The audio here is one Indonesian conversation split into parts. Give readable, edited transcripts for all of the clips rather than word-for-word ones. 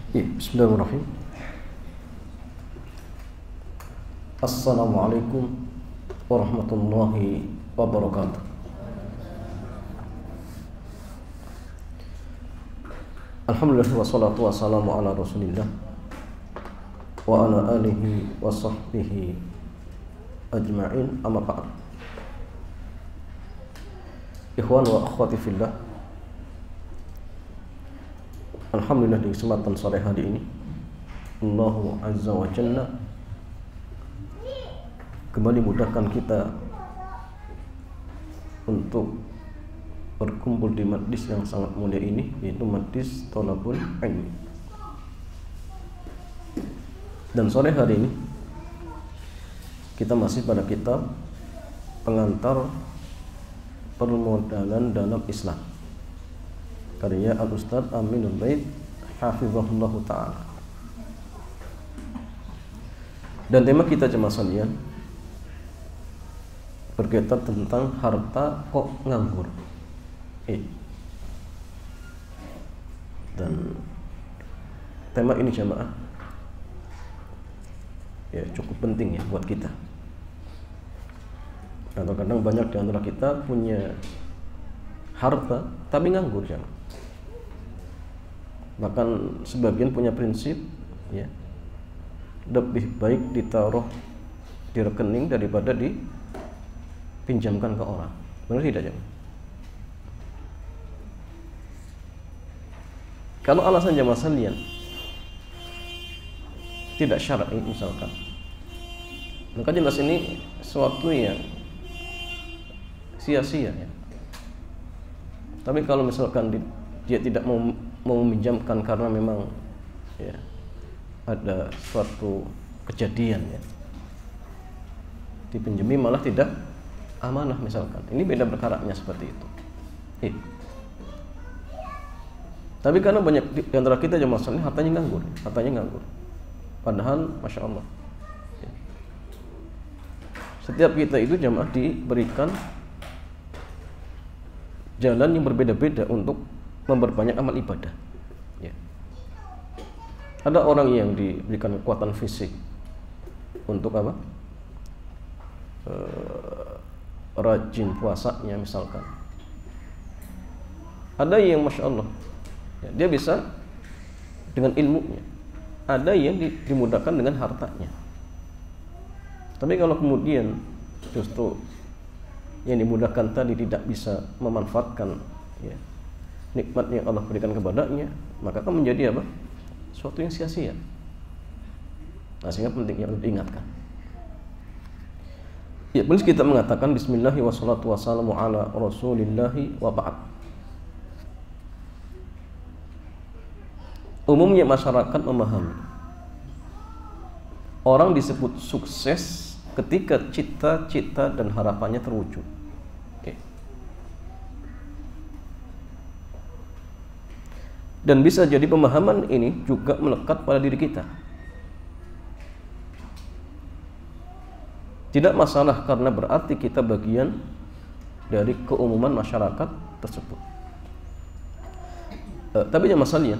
Bismillahirrahmanirrahim. Assalamualaikum warahmatullahi wabarakatuh. Alhamdulillah wassalatu wassalamu ala rasulillah wa ala alihi wa sahbihi ajma'in, amma ba'd. Ikhwan wa akhwati fillah, alhamdulillah di kesempatan sore hari ini Allah Azza wa Jalla kembali mudahkan kita untuk berkumpul di majlis yang sangat mulia ini, yaitu majlis Thalabul Ilmi. Dan sore hari ini kita masih pada kitab pengantar permodalan dalam Islam, karya Al-Ustaz Aminul Bait hafizahullah ta'ala. Dan tema kita jemaah sekalian berkaitan tentang harta kok nganggur. Dan tema ini jemaah ya cukup penting ya buat kita. Kadang-kadang banyak di antara kita punya harta tapi nganggur jemaah. Bahkan sebagian punya prinsip ya, lebih baik ditaruh di rekening daripada dipinjamkan ke orang. Benar tidak jemaah? Kalau alasan jemaah sekalian tidak syar'i misalkan, maka jelas ini sesuatu yang sia-sia ya. Tapi kalau misalkan dia tidak mau meminjamkan karena memang ya ada suatu kejadian ya, dipinjami malah tidak amanah misalkan, ini beda perkaranya seperti itu. Tapi karena banyak di antara kita jemaah sekalian hartanya nganggur, padahal masya Allah ya, setiap kita itu jemaah diberikan jalan yang berbeda-beda untuk memperbanyak amal ibadah ya. Ada orang yang diberikan kekuatan fisik untuk apa? Rajin puasanya misalkan. Ada yang masya Allah ya, dia bisa dengan ilmunya. Ada yang dimudahkan dengan hartanya. Tapi kalau kemudian justru yang dimudahkan tadi tidak bisa memanfaatkan ya nikmat yang Allah berikan kepadanya, maka akan menjadi apa? Suatu yang sia-sia. Nah, sehingga penting yang diingatkan. Ya, boleh kita mengatakan bismillahi wassalatu wassalamu ala rasulillahi wa ba'd. Umumnya masyarakat memahami orang disebut sukses ketika cita-cita dan harapannya terwujud. Dan bisa jadi pemahaman ini juga melekat pada diri kita. Tidak masalah karena berarti kita bagian dari keumuman masyarakat tersebut. Tapi yang masalahnya,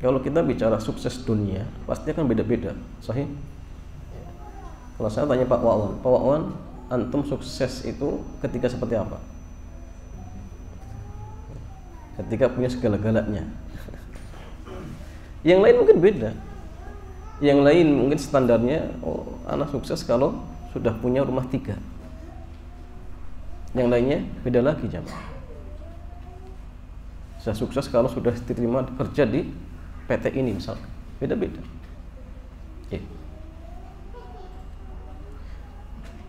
kalau kita bicara sukses dunia, pasti akan beda-beda. Sahih? Kalau saya tanya Pak Wawan, antum sukses itu ketika seperti apa? Ketika punya segala-galanya. Yang lain mungkin beda. Yang lain mungkin standarnya, oh, anak sukses kalau sudah punya rumah 3. Yang lainnya beda lagi jamaah. Saya sukses kalau sudah diterima kerja di PT ini misalkan. Beda-beda.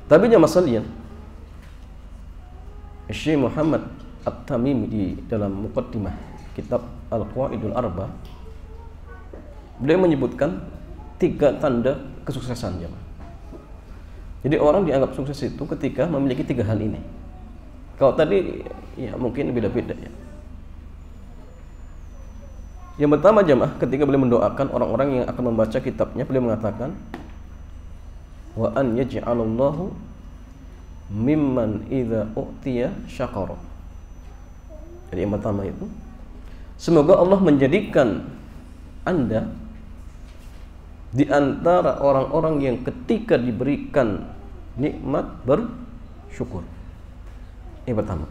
Tapi jamaah sekalian, Syekh Muhammad At-Tamimi di dalam muqaddimah kitab Al-Qawaidul Arba, beliau menyebutkan 3 tanda kesuksesan jemaah. Jadi orang dianggap sukses itu ketika memiliki 3 hal ini. Kalau tadi ya mungkin beda-beda ya. Yang pertama jemaah, ketika beliau mendoakan orang-orang yang akan membaca kitabnya, beliau mengatakan wa an yaj'alallahu mimman idza u'tiya syakara. Jadi yang pertama itu, semoga Allah menjadikan Anda di antara orang-orang yang ketika diberikan nikmat bersyukur. Ini pertama.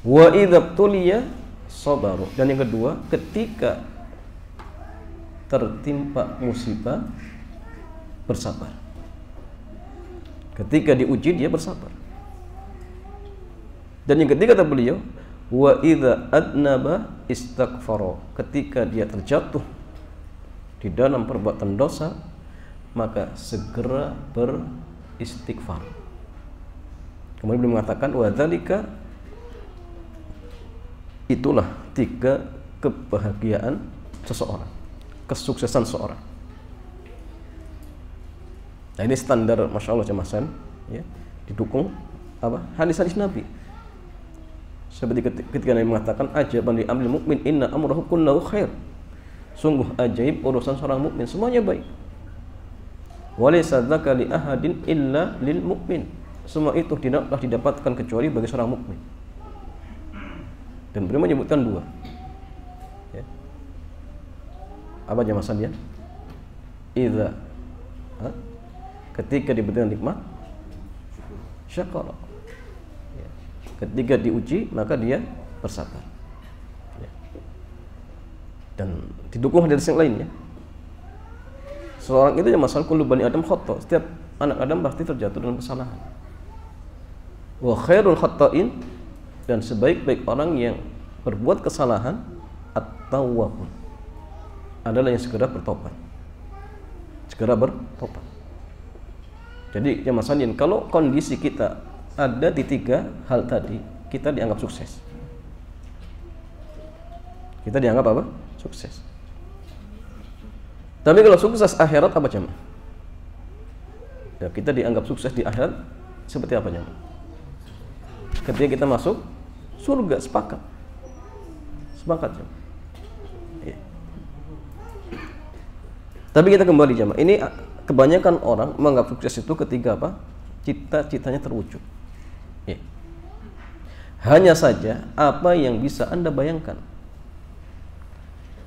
Wa idza tuliya sabaru. Dan yang kedua, ketika tertimpa musibah bersabar. Ketika diuji dia bersabar. Dan yang ketiga kata beliau, wa idza adnaba istaghfara. Ketika dia terjatuh di dalam perbuatan dosa, maka segera beristighfar. Kemudian beliau mengatakan wa dzalika, itulah 3 kebahagiaan seseorang, kesuksesan seorang. Nah, ini standar, masya Allah jemaah, ya, didukung apa? Hadis-hadis Nabi. Seperti ketika Nabi mengatakan, ajaban li amril mukmin inna amrahu kullahu khair. Sungguh ajaib urusan seorang mukmin, semuanya baik. Walaysa dzaka li ahadin illa lil mukmin. Semua itu tidaklah didapatkan kecuali bagi seorang mukmin. Dan beliau menyebutkan 2. Ya. Apa jemaah sekalian? Idza ketika diberikan nikmat syakara. Ya. Ketika diuji maka dia bersabar. Ya. Dan didukung hadis yang lainnya. Seorang itu yang masalah kullu bani Adam khata. Setiap anak Adam pasti terjatuh dalam kesalahan. Wa khairul khata'in, dan sebaik-baik orang yang berbuat kesalahan at-tawwabun, adalah yang segera bertobat. Segera bertobat. Jadi jemaah sekalian, kalau kondisi kita ada di 3 hal tadi, kita dianggap sukses. Kita dianggap apa? Sukses. Tapi kalau sukses akhirat apa jemaah? Ya, kita dianggap sukses di akhirat seperti apa jemaah? Ketika kita masuk surga, sepakat jemaah. Ya. Tapi kita kembali jemaah, ini kebanyakan orang menganggap sukses itu ketika apa? Cita-citanya terwujud. Ya. Hanya saja apa yang bisa Anda bayangkan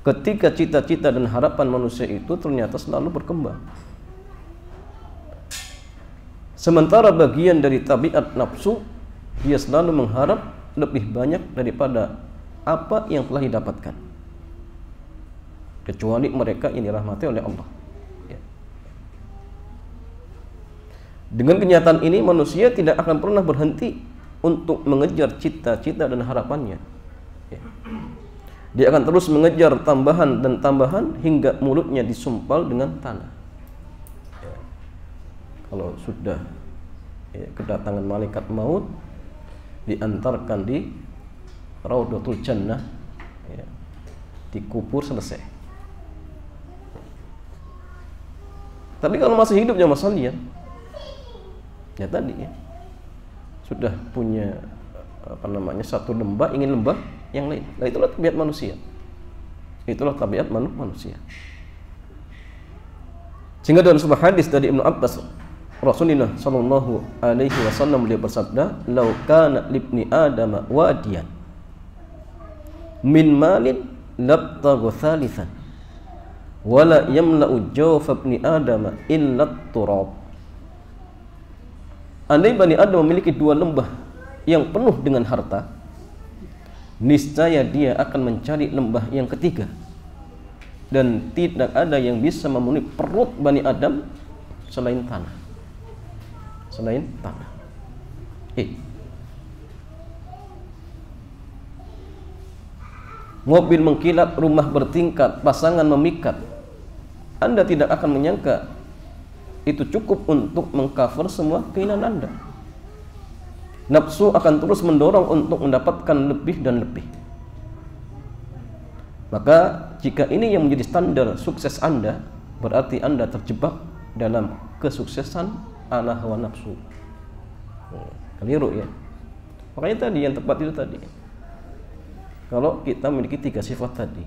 ketika cita-cita dan harapan manusia itu ternyata selalu berkembang. Sementara bagian dari tabiat nafsu, dia selalu mengharap lebih banyak daripada apa yang telah didapatkan, kecuali mereka yang dirahmati oleh Allah. Ya. Dengan kenyataan ini, manusia tidak akan pernah berhenti untuk mengejar cita-cita dan harapannya. Ya. Dia akan terus mengejar tambahan dan tambahan hingga mulutnya disumpal dengan tanah. Ya. Kalau sudah kedatangan malaikat maut, diantarkan di Raudhatul Jannah, ya, dikubur, selesai. Tapi kalau masih hidup jemaah sekalian, ya tadi ya, sudah punya satu lembah, ingin lembah yang lain. Nah, itulah tabiat manusia. Itulah tabiat manusia. Sehingga dalam sebuah hadis dari Ibnu Abbas, Rasulullah sallallahu alaihi wasallam beliau bersabda, "Lau kana libni Adam wadiyan min malin labtaghu thalithan wala yamla'u jawf ibni Adam illa turab." Andai Bani Adam memiliki 2 lembah yang penuh dengan harta, niscaya dia akan mencari lembah yang ketiga, dan tidak ada yang bisa memenuhi perut Bani Adam selain tanah. Mobil mengkilat, rumah bertingkat, pasangan memikat, Anda tidak akan menyangka itu cukup untuk mengcover semua keinginan Anda. Nafsu akan terus mendorong untuk mendapatkan lebih dan lebih. Maka jika ini yang menjadi standar sukses Anda, berarti Anda terjebak dalam kesuksesan ala hawa nafsu. Keliru ya. Makanya tadi yang tepat itu tadi. Kalau kita memiliki 3 sifat tadi,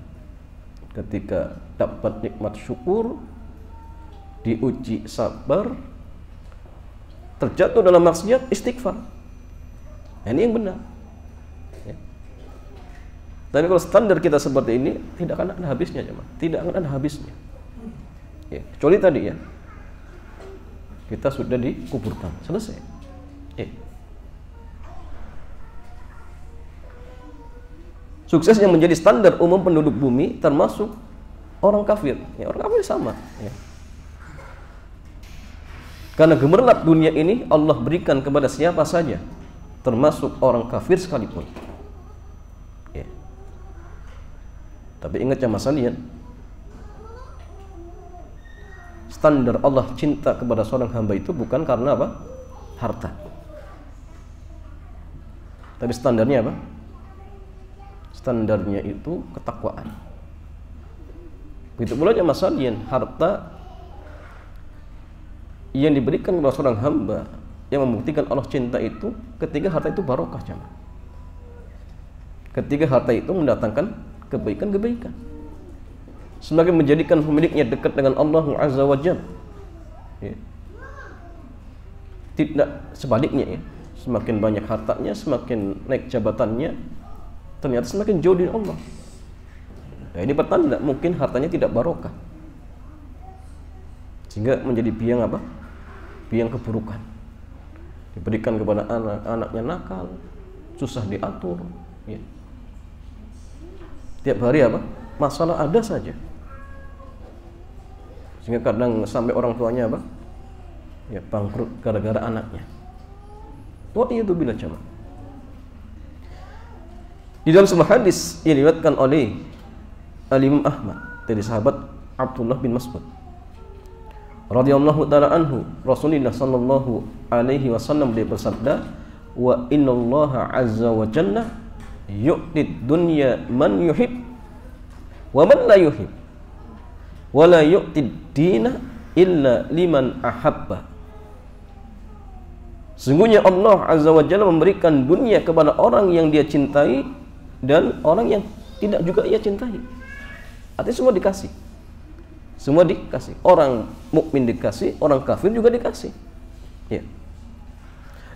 ketika dapat nikmat syukur, diuji sabar, terjatuh dalam maksiat istighfar. Ini yang benar. Tapi kalau standar kita seperti ini, tidak akan ada habisnya, jemaah. Tidak akan ada habisnya. Ya, kecuali tadi ya, kita sudah dikuburkan, selesai. Sukses yang menjadi standar umum penduduk bumi, termasuk orang kafir. Ya, orang kafir sama. Ya. Karena gemerlap dunia ini Allah berikan kepada siapa saja, termasuk orang kafir sekalipun. Ya. Tapi ingat ya mas kalian, standar Allah cinta kepada seorang hamba itu bukan karena apa? Harta. Tapi standarnya apa? Standarnya itu ketakwaan. Begitu pula mas kalian, harta yang diberikan kepada seorang hamba yang membuktikan Allah cinta itu ketika harta itu barokah, jemaah. Ketika harta itu mendatangkan kebaikan-kebaikan, semakin menjadikan pemiliknya dekat dengan Allah Azza wa Jalla. Ya. Tidak sebaliknya ya, semakin banyak hartanya, semakin naik jabatannya, ternyata semakin jauh dari Allah. Nah, ini pertanda mungkin hartanya tidak barokah, sehingga menjadi biang apa? Biang keburukan. Diberikan kepada anak-anaknya nakal, susah diatur. Ya. Tiap hari apa? Masalah ada saja. Sehingga kadang sampai orang tuanya apa? Ya, bangkrut gara-gara anaknya. Wa itu bila jamaah. Di dalam sebuah hadis yang diriwayatkan oleh Imam Ahmad dari sahabat Abdullah bin Mas'ud radhiyallahu taala anhu, Rasulullah sallallahu alaihi wasallam dia bersabda, "Wa innallaha azza wa jalla yu'tid dunya man yuhib wa man la yuhib wa la yu'tid dina illa liman ahabba." Sungguhnya Allah azza wa jalla memberikan dunia kepada orang yang dia cintai dan orang yang tidak juga ia cintai. Artinya semua dikasih. Semua dikasih. Orang mukmin dikasih, orang kafir juga dikasih. Ya.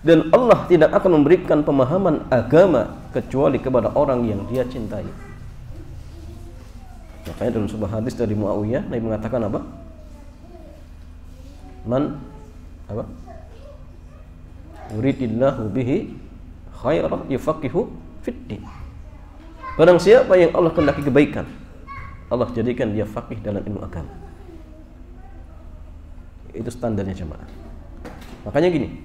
Dan Allah tidak akan memberikan pemahaman agama kecuali kepada orang yang dia cintai. Makanya dalam sebuah hadis dari Muawiyah, Nabi mengatakan apa? Man apa? Yuridillahu bihi khairan yufaqihu fiddin. Barang siapa yang Allah kehendaki kebaikan, Allah jadikan dia faqih dalam ilmu agama. Itu standarnya jemaah. Makanya gini,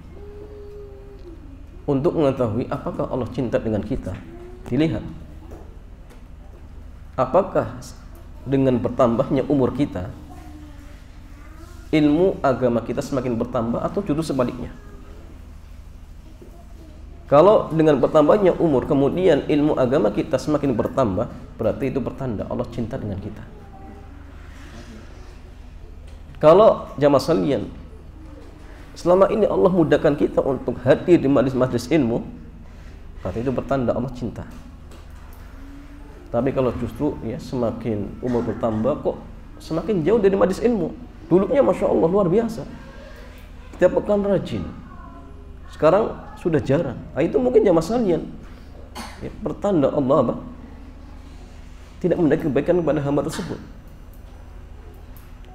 untuk mengetahui apakah Allah cinta dengan kita, dilihat apakah dengan bertambahnya umur kita, ilmu agama kita semakin bertambah atau justru sebaliknya. Kalau dengan bertambahnya umur kemudian ilmu agama kita semakin bertambah, berarti itu pertanda Allah cinta dengan kita. Kalau jamaah sekalian, selama ini Allah mudahkan kita untuk hadir di majlis-majlis ilmu, berarti itu pertanda Allah cinta. Tapi kalau justru ya semakin umur bertambah kok semakin jauh dari majlis ilmu. Dulunya masya Allah luar biasa, setiap pekan rajin. Sekarang sudah jarang. Nah, itu mungkin jamaah sekalian ya, pertanda Allah apa? Tidak memberikan kebaikan kepada hamba tersebut,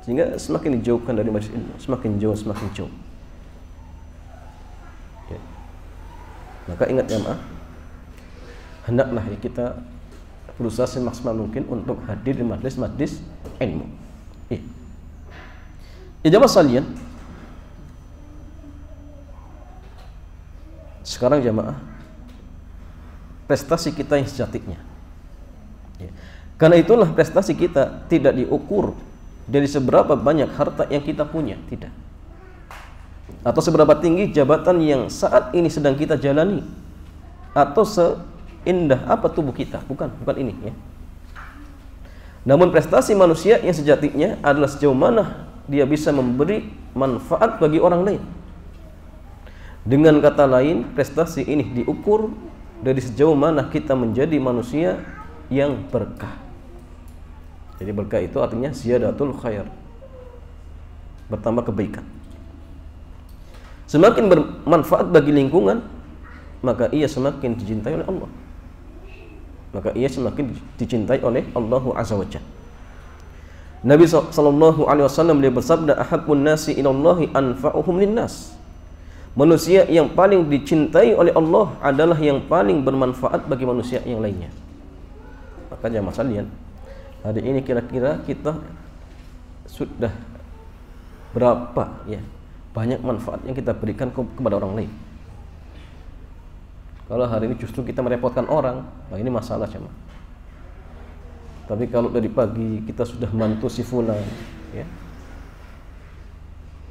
sehingga semakin dijauhkan dari majlis ilmu, semakin jauh. Ya. Maka ingat jamaah, hendaklah ya kita berusaha semaksimal mungkin untuk hadir di majlis-majlis ilmu. Ya. Ya jamaah sekalian, sekarang jamaah, prestasi kita yang sejatinya. Ya. Karena itulah prestasi kita tidak diukur dari seberapa banyak harta yang kita punya, tidak. Atau seberapa tinggi jabatan yang saat ini sedang kita jalani, atau seindah apa tubuh kita, bukan ini ya. Namun prestasi manusia yang sejatinya adalah sejauh mana dia bisa memberi manfaat bagi orang lain. Dengan kata lain, prestasi ini diukur dari sejauh mana kita menjadi manusia yang berkah. Jadi berkah itu artinya ziyadatul khair, bertambah kebaikan. Semakin bermanfaat bagi lingkungan, maka ia semakin dicintai oleh Allah. maka ia semakin dicintai oleh Allah Azza wa Jalla. Nabi sallallahu alaihi wasallam beliau bersabda, ahabbun nasi ilallahi anfa'uhum linnas. Manusia yang paling dicintai oleh Allah adalah yang paling bermanfaat bagi manusia yang lainnya. Maka jamaah sekalian, hari ini kira-kira kita sudah berapa ya banyak manfaat yang kita berikan kepada orang lain. Kalau hari ini justru kita merepotkan orang, nah ini masalah jemaah. Tapi kalau dari pagi kita sudah bantu si fulan, ya,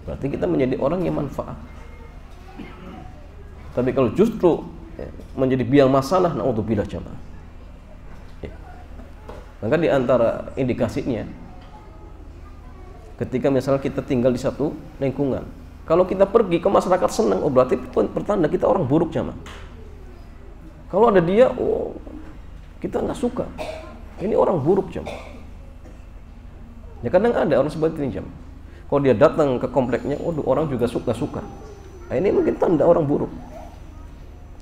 berarti kita menjadi orang yang manfaat. Tapi kalau justru ya, menjadi biang masalah, naudzubillah jemaah. Ya. Maka di antara indikasinya, ketika misalnya kita tinggal di satu lingkungan, kalau kita pergi ke masyarakat senang, oh berarti pertanda kita orang buruk jemaah. Kalau ada dia, oh kita nggak suka. Ini orang buruk jemaah. Ya kadang ada orang seperti ini jemaah. Kalau dia datang ke kompleknya, oh orang juga suka. Nah, ini mungkin tanda orang buruk.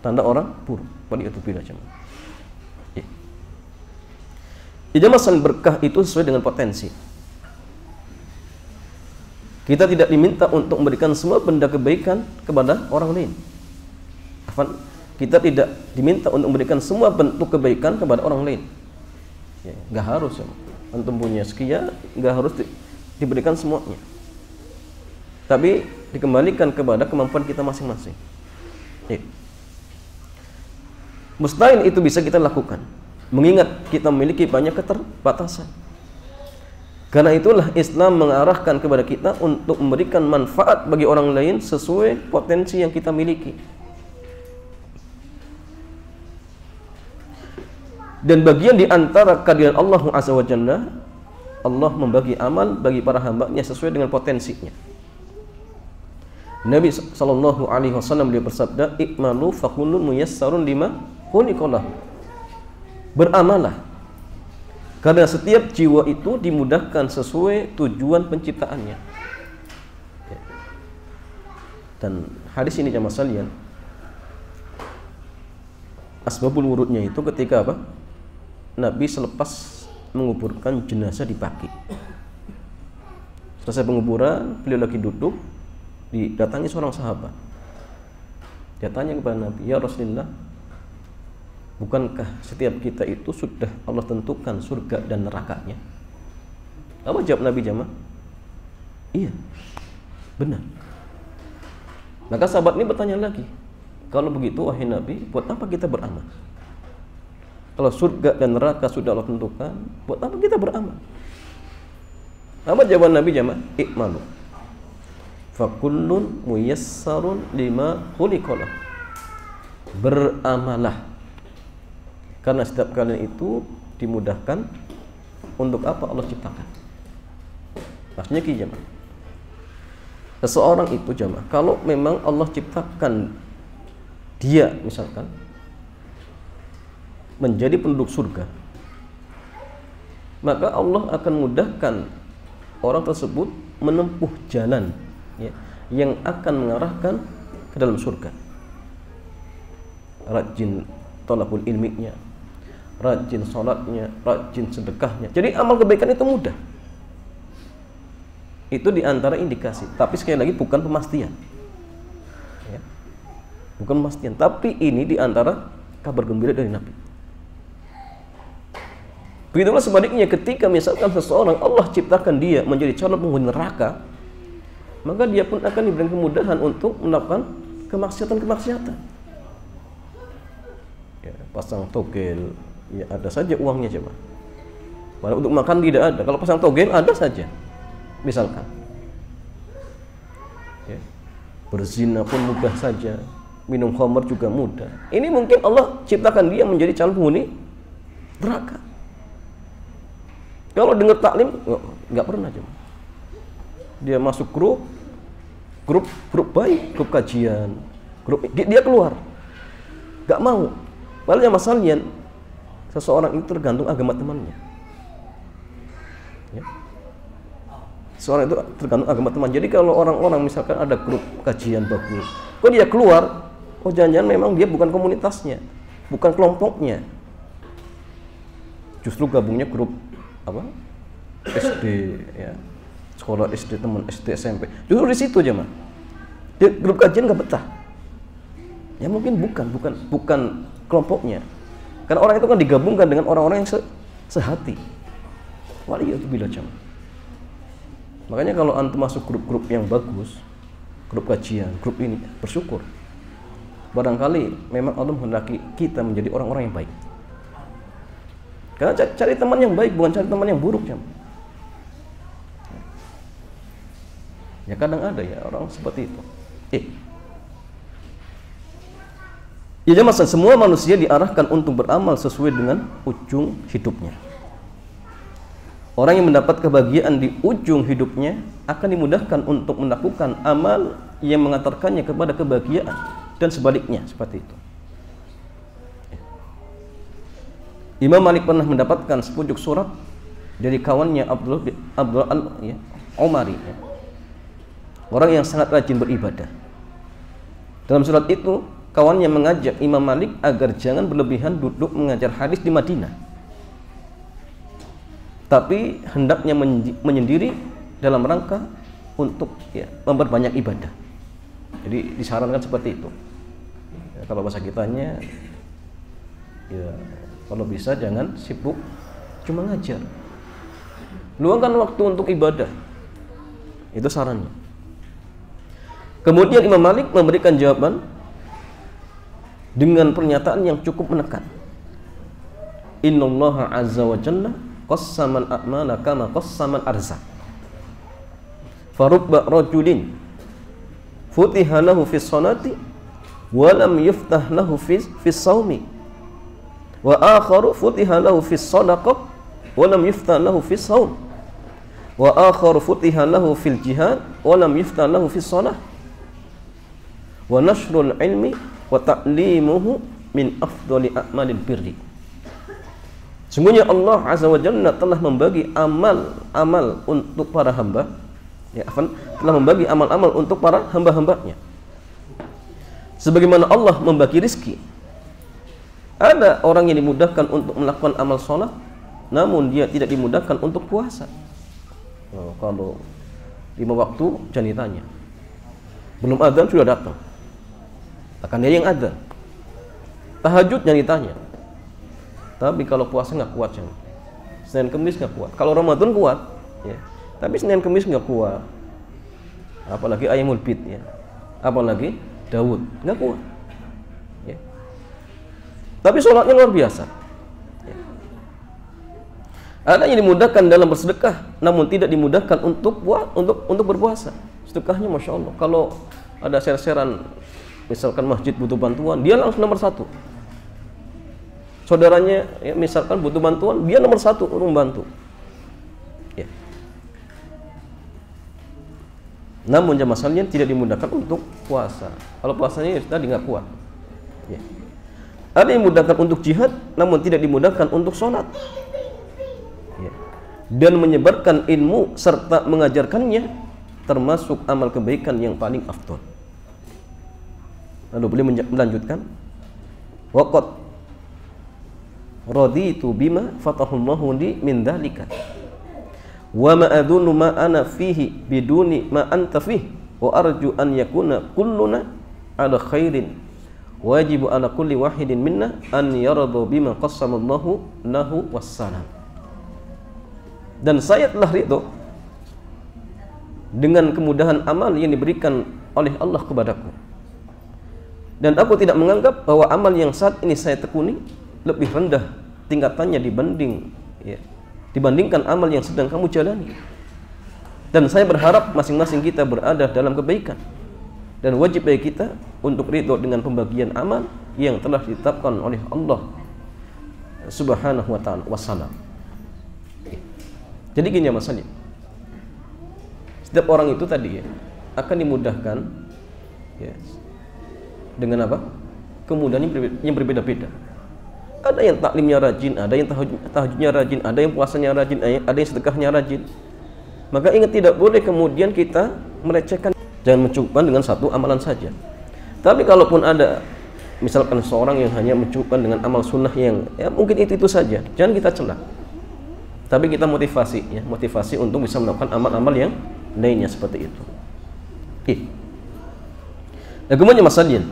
Tanda orang buruk. Waliyadzubillah jemaah. Ya. Jemaah saling berkah itu sesuai dengan potensi. Kita tidak diminta untuk memberikan semua benda kebaikan kepada orang lain. Kita tidak diminta untuk memberikan semua bentuk kebaikan kepada orang lain. Ya, nggak harus ya. Antum punya sekian, nggak harus diberikan semuanya. Tapi dikembalikan kepada kemampuan kita masing-masing. Ya. Mustahil itu bisa kita lakukan, mengingat kita memiliki banyak keterbatasan. Karena itulah Islam mengarahkan kepada kita untuk memberikan manfaat bagi orang lain sesuai potensi yang kita miliki. Dan bagian di antara keadilan Allah Azza wa Jalla, Allah membagi amal bagi para hambanya sesuai dengan potensinya. Nabi sallallahu alaihi wasallam beliau bersabda, "I'malu fa kullun muyassarun lima khuliqalah." Beramalah, karena setiap jiwa itu dimudahkan sesuai tujuan penciptaannya. Dan hadis ini jamaah sekalian, asbabul wurudnya itu ketika apa? Nabi selepas menguburkan jenazah di pagi. Selesai penguburan, beliau lagi duduk, didatangi seorang sahabat. Dia tanya kepada Nabi, "Ya Rasulullah, bukankah setiap kita itu sudah Allah tentukan surga dan nerakanya?" Apa jawab Nabi jamaah? Iya, benar. Maka sahabat ini bertanya lagi, kalau begitu wahai Nabi, buat apa kita beramal? Kalau surga dan neraka sudah Allah tentukan, buat apa kita beramal? Apa jawaban Nabi jamaah? I'malu fa kullun muyassarun lima khuliqalah. Beramalah, karena setiap kalian itu dimudahkan untuk apa Allah ciptakan. Maksudnya ki jamaah, seseorang itu jamaah, kalau memang Allah ciptakan dia misalkan menjadi penduduk surga, maka Allah akan mudahkan orang tersebut menempuh jalan ya, yang akan mengarahkan ke dalam surga. Rajin thalabul ilminya, rajin sholatnya, rajin sedekahnya. Jadi amal kebaikan itu mudah. Itu diantara indikasi. Tapi sekali lagi bukan pemastian. Ya. Bukan pemastian. Tapi ini diantara kabar gembira dari Nabi. Begitulah sebaliknya, ketika misalkan seseorang Allah ciptakan dia menjadi calon penghuni neraka, maka dia pun akan diberikan kemudahan untuk melakukan kemaksiatan-kemaksiatan. Ya, pasang togel, ya ada saja uangnya coba. Padahal untuk makan tidak ada. Kalau pasang togel ada saja. Misalkan, ya, berzina pun mudah saja, minum khamr juga mudah. Ini mungkin Allah ciptakan dia menjadi calon penghuni neraka. Kalau dengar taklim, nggak pernah coba. Dia masuk grup baik, grup kajian, dia keluar, nggak mau. Padahal masalahnya seseorang itu tergantung agama temannya. Ya. Seorang itu tergantung agama teman. Jadi kalau orang-orang misalkan ada grup kajian bagus, kok dia keluar, oh jangan-jangan memang dia bukan komunitasnya, bukan kelompoknya. justru gabungnya grup apa? SD ya. Sekolah SD, teman SD, SMP. Justru di situ aja, Dia grup kajian nggak betah. Ya mungkin bukan kelompoknya. Karena orang itu kan digabungkan dengan orang-orang yang sehati. Waliyatubillah jamaah. Makanya kalau antum masuk grup-grup yang bagus, grup kajian, grup ini, bersyukur. Barangkali memang Allah menghendaki kita menjadi orang-orang yang baik. Karena cari teman yang baik, bukan cari teman yang buruk, jamaah. Ya kadang ada ya orang seperti itu. Ya jemaah, semua manusia diarahkan untuk beramal sesuai dengan ujung hidupnya. Orang yang mendapat kebahagiaan di ujung hidupnya akan dimudahkan untuk melakukan amal yang mengantarkannya kepada kebahagiaan, dan sebaliknya seperti itu. Imam Malik pernah mendapatkan sepucuk surat dari kawannya Abdul Al-Umari, orang yang sangat rajin beribadah. Dalam surat itu, kawannya mengajak Imam Malik agar jangan berlebihan duduk mengajar hadis di Madinah, tapi hendaknya menyendiri dalam rangka untuk memperbanyak ibadah. Jadi disarankan seperti itu. Ya, kalau bahasa kitanya, ya kalau bisa jangan sibuk cuma ngajar. Luangkan waktu untuk ibadah. Itu sarannya. Kemudian Imam Malik memberikan jawaban dengan pernyataan yang cukup menekan. Innallaha azza wa jalla qassamal a'mala kama qassamal arzaq. Farubba rajulin futiha lahu fis salati wa lam yuftah lahu fis shaumi, wa akharu futiha lahu fis sadaqah wa lam yuftah lahu fis shaum, wa akharu futiha lahu fil jihad wa lam yuftah lahu fis shalah, wa nashrul ilmi wa ta'limuhu min afdali a'malil birri. Sungguhnya Allah Azza wa Jalla telah membagi amal-amal untuk para hamba, telah membagi amal-amal untuk para hamba-hambanya. Sebagaimana Allah membagi rizki, ada orang yang dimudahkan untuk melakukan amal sholat, namun dia tidak dimudahkan untuk puasa. Kalau 5 waktu jangan ditanya, belum adzan sudah datang, akan dia yang adzan. Tahajud jangan ditanya, tapi kalau puasa nggak kuat, jangan. Senin Kemis nggak kuat. Kalau Ramadan kuat, ya. Tapi Senin Kemis nggak kuat. Apalagi Ayyamul Bid, ya. Apalagi Daud nggak kuat. Ya. Tapi sholatnya luar biasa. Ya. Ada yang dimudahkan dalam bersedekah, namun tidak dimudahkan untuk berpuasa. Sedekahnya masya Allah. Kalau ada ser-seran, misalkan masjid butuh bantuan, dia langsung nomor 1. Saudaranya ya, misalkan butuh bantuan, dia nomor 1 untuk membantu. Ya. Namun jamaah sekalian tidak dimudahkan untuk puasa. Kalau puasanya tadi nggak kuat. Ya. Ada yang dimudahkan untuk jihad, namun tidak dimudahkan untuk sholat. Ya. Dan menyebarkan ilmu serta mengajarkannya termasuk amal kebaikan yang paling afdal. Lalu beliau melanjutkan, waqad raditu bima fatahullahu li min dzalika wa ma adunnu ma ana fihi biduni ma anta fihi wa arju an yakuna kulluna ala khairin wajibu ala kulli wahidin minna an yaradu bima qassamallahu lahu wassalam. Dan saya telah ridho dengan kemudahan amal yang diberikan oleh Allah kepadaku, dan aku tidak menganggap bahwa amal yang saat ini saya tekuni lebih rendah tingkatannya dibandingkan amal yang sedang kamu jalani. Dan saya berharap masing-masing kita berada dalam kebaikan, dan wajib bagi kita untuk ridho dengan pembagian amal yang telah ditetapkan oleh Allah Subhanahu wa ta'ala wassalam. Jadi gini ya masalahnya, setiap orang itu tadi akan dimudahkan dengan apa? Kemudahan yang berbeda-beda. Ada yang taklimnya rajin, ada yang tahajudnya rajin, ada yang puasanya rajin, ada yang sedekahnya rajin. Maka ingat, tidak boleh kemudian kita melecehkan, jangan mencukupkan dengan satu amalan saja. Tapi kalaupun ada misalkan seorang yang hanya mencukupkan dengan amal sunnah yang mungkin itu saja, jangan kita celah. Tapi kita motivasi ya, motivasi untuk bisa melakukan amal-amal yang lainnya seperti itu. Nah, kemudian masalahnya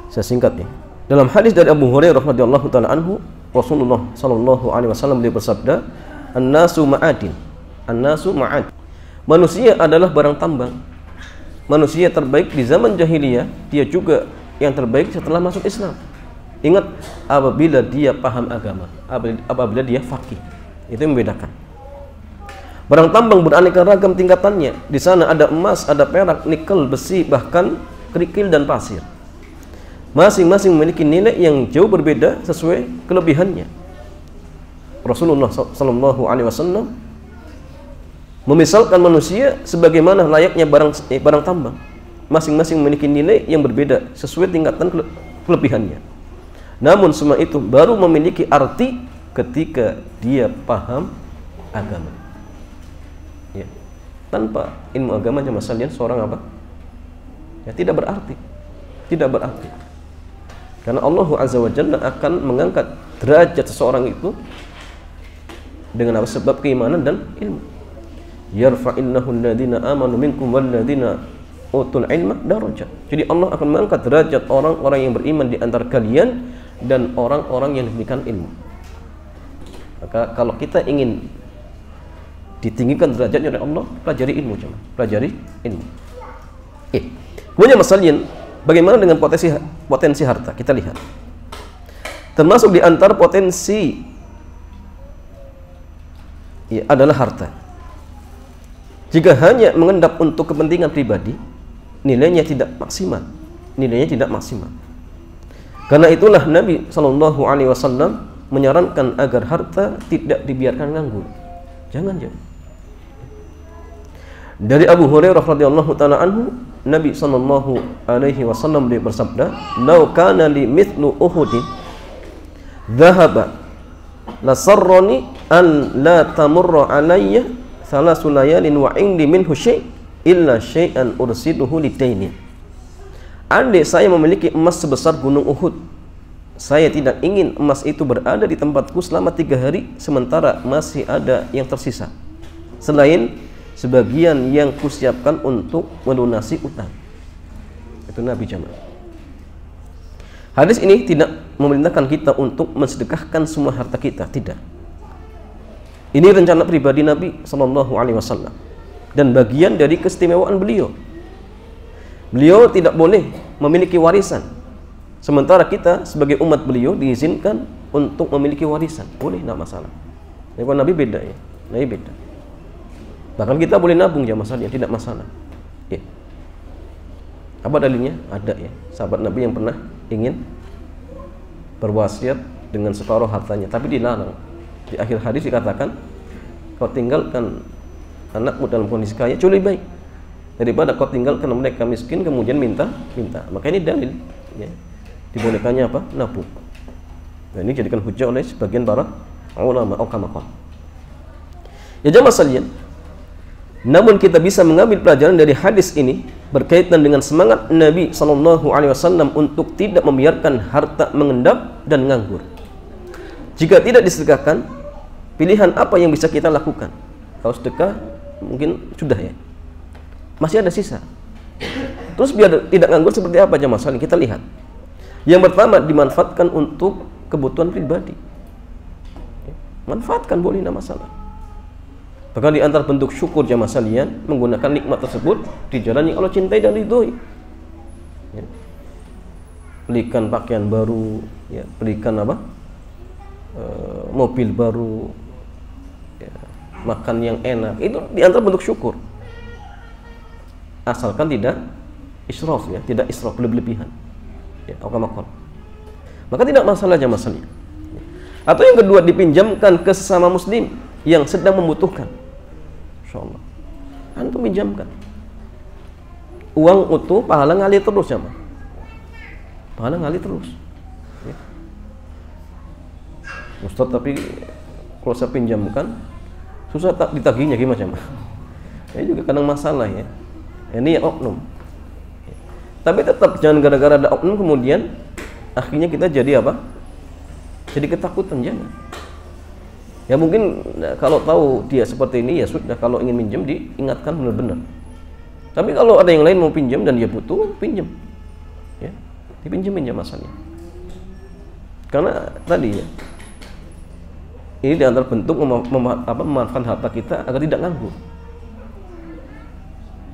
saya singkat ya. Dalam hadis dari Abu Hurairah radhiyallahu taala anhu, Rasulullah sallallahu alaihi wasallam beliau bersabda, "An-nasu ma'adin." An-nasu ma'ad. Manusia adalah barang tambang. Manusia terbaik di zaman jahiliyah, dia juga yang terbaik setelah masuk Islam. Ingat, apabila dia paham agama, apabila dia faqih, itu yang membedakan. Barang tambang beraneka ragam tingkatannya. Di sana ada emas, ada perak, nikel, besi, bahkan kerikil dan pasir. Masing-masing memiliki nilai yang jauh berbeda sesuai kelebihannya. Rasulullah sallallahu alaihi wasallam memisalkan manusia sebagaimana layaknya barang tambang. Masing-masing memiliki nilai yang berbeda sesuai tingkatan kelebihannya. Namun semua itu baru memiliki arti ketika dia paham agama. Ya. Tanpa ilmu agamanya masalahnya seorang apa? Ya, tidak berarti. Tidak berarti. Karena Allah Azza wa Jalla akan mengangkat derajat seseorang itu dengan apa? Sebab keimanan dan ilmu. Yarfa'illahu alladhina amanu minkum walladhina utul ilma darajat. Jadi Allah akan mengangkat derajat orang-orang yang beriman di antara kalian dan orang-orang yang diberikan ilmu. Maka kalau kita ingin ditinggikan derajatnya oleh Allah, pelajari ilmu, cuman pelajari ilmu. Kemudian masalahnya, bagaimana dengan potensi harta? Kita lihat. Termasuk di antara potensi adalah harta. Jika hanya mengendap untuk kepentingan pribadi, nilainya tidak maksimal. Nilainya tidak maksimal. Karena itulah Nabi Shallallahu Alaihi Wasallam menyarankan agar harta tidak dibiarkan nganggur. Jangan. Dari Abu Hurairah radhiyallahu taala anhu, Nabi Shallallahu Alaihi Wasallam bersabda, "Lau kana li mithlu Uhudin dhahaba la sarrani an la tamurra alayya thalasu layalin wa indi minhu syai' illa syai'an ursiduhu lidaini." Andai saya memiliki emas sebesar gunung Uhud, saya tidak ingin emas itu berada di tempatku selama 3 hari, sementara masih ada yang tersisa selain sebagian yang kusiapkan untuk melunasi utang. Itu Nabi jamaah. Hadis ini tidak memerintahkan kita untuk mensedekahkan semua harta kita, tidak. Ini rencana pribadi Nabi Shallallahu Alaihi Wasallam dan bagian dari keistimewaan beliau. Beliau tidak boleh memiliki warisan, sementara kita sebagai umat beliau diizinkan untuk memiliki warisan. Boleh, tidak masalah. Tapi Nabi beda ya, Nabi beda. Bahkan kita boleh nabung ya, masalahnya tidak masalah. Ya. Apa dalilnya? Ada ya, sahabat Nabi yang pernah ingin berwasiat dengan separuh hartanya, tapi dilarang. Di akhir hadis dikatakan, kau tinggalkan anakmu dalam kondisi kaya, jauh lebih baik daripada kau tinggalkan mereka miskin kemudian minta. Maka ini dalil ya, dibolehkannya apa? Nabung. Nah, ini jadikan hujah oleh sebagian para ulama aukamakal. Ya jamaah sekalian, namun kita bisa mengambil pelajaran dari hadis ini berkaitan dengan semangat Nabi Shallallahu Alaihi Wasallam untuk tidak membiarkan harta mengendap dan nganggur. Jika tidak disedekahkan, pilihan apa yang bisa kita lakukan? Kalau sedekah mungkin sudah ya, masih ada sisa. Terus biar tidak nganggur seperti apa jamaah sekalian? Kita lihat. Yang pertama, dimanfaatkan untuk kebutuhan pribadi. Manfaatkan, boleh, tidak masalah. Bahkan di antara bentuk syukur jamaah sekalian, menggunakan nikmat tersebut di jalan yang Allah cintai dan ridhoi. Ya. Belikan pakaian baru, ya, belikan apa? Mobil baru, ya, makan yang enak. Itu di antara bentuk syukur. Asalkan tidak israf ya, tidak israf berlebihan. Ya, maka tidak masalah jamaah sekalian. Atau yang kedua, dipinjamkan ke sesama muslim yang sedang membutuhkan. Insyaallah. Antum pinjamkan. Uang utuh, pahala ngalir terus jamaah. Pahala ngalir terus. Ya. Ustaz, tapi kalau saya pinjamkan susah tak ditagihnya gimana jamaah? Ini juga kadang masalah ya. Ini ya oknum. Tapi tetap jangan gara-gara ada oknum kemudian akhirnya kita jadi apa? Jadi ketakutan, jangan. Ya mungkin kalau tahu dia seperti ini ya sudah, kalau ingin minjem diingatkan benar-benar. Tapi kalau ada yang lain mau pinjam dan dia butuh, pinjam. Ya, dipinjemin jamasannya. Karena tadi ya, ini di antara bentuk memanfaatkan harta kita agar tidak nganggur.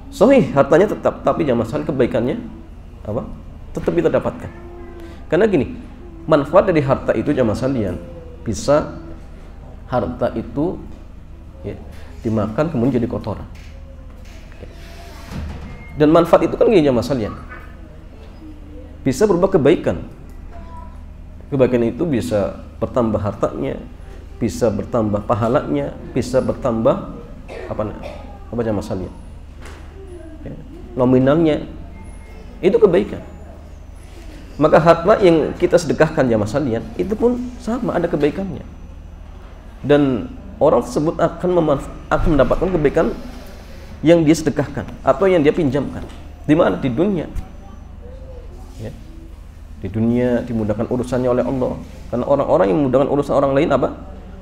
Sahih, hartanya tetap, tapi jamasan kebaikannya apa? Tetap kita dapatkan. Karena gini, manfaat dari harta itu jamaah sekalian, bisa harta itu ya, dimakan kemudian jadi kotoran. Dan manfaat itu kan gini jamaah sekalian, bisa berubah kebaikan. Kebaikan itu bisa bertambah hartanya, bisa bertambah pahalanya, bisa bertambah apa jamaah sekalian, ya, nominalnya. Itu kebaikan. Maka harta yang kita sedekahkan jamaah sekalian itu pun sama, ada kebaikannya. Dan orang tersebut akan mendapatkan kebaikan yang dia sedekahkan atau yang dia pinjamkan. Di mana? Di dunia. Ya. Di dunia dimudahkan urusannya oleh Allah. Karena orang-orang yang memudahkan urusan orang lain apa?